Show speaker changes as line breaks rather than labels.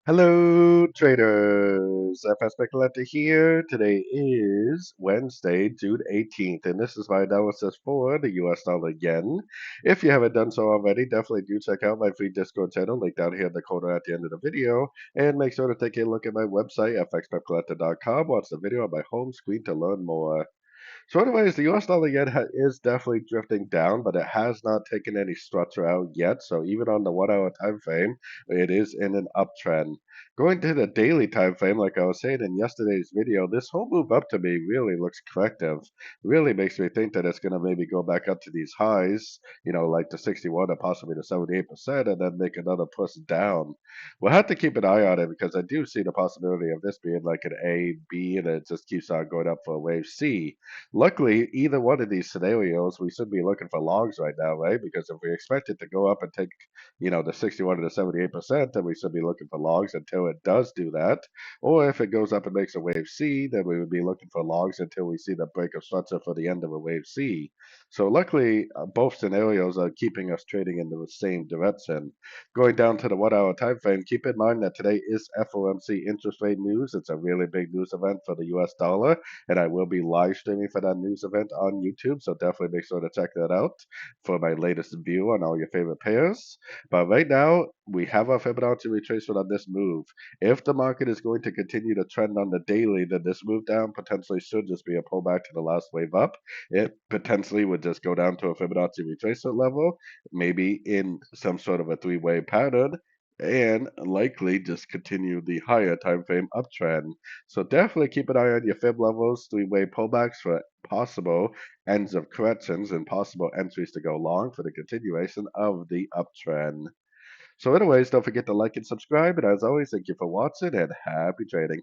Hello, traders. FX Pip Collector here. Today is Wednesday, June 18th, and this is my analysis for the US dollar yen. If you haven't done so already, definitely do check out my free Discord channel, link down here in the corner at the end of the video, and make sure to take a look at my website, fxpipcollector.com. Watch the video on my home screen to learn more. So anyways, the US dollar yen is definitely drifting down, but it has not taken any structure out yet. So even on the 1 hour time frame, it is in an uptrend. Going to the daily time frame, like I was saying in yesterday's video, this whole move up to me really looks corrective. Really makes me think that it's going to maybe go back up to these highs, like the 61 or possibly the 78%, and then make another push down. We'll have to keep an eye on it because I do see the possibility of this being like an A, B, and it just keeps on going up for a wave C. Luckily, either one of these scenarios, we should be looking for longs right now, right? Because if we expect it to go up and take, the 61 to the 78%, then we should be looking for longs until it does do that. Or if it goes up and makes a wave C, then we would be looking for longs until we see the break of structure for the end of a wave C. So luckily, both scenarios are keeping us trading in the same direction. Going down to the 1 hour time frame, keep in mind that today is FOMC interest rate news. It's a really big news event for the US dollar, and I will be live streaming for that news event on YouTube. So definitely make sure to check that out for my latest view on all your favorite pairs. But right now, we have our Fibonacci retracement on this move. If the market is going to continue to trend on the daily, then this move down potentially should just be a pullback to the last wave up. It potentially would just go down to a Fibonacci retracement level, maybe in some sort of a three-way pattern, and likely just continue the higher time frame uptrend. So definitely keep an eye on your fib levels, three-way pullbacks for possible ends of corrections and possible entries to go long for the continuation of the uptrend. So anyways, don't forget to like and subscribe. And as always, thank you for watching and happy trading.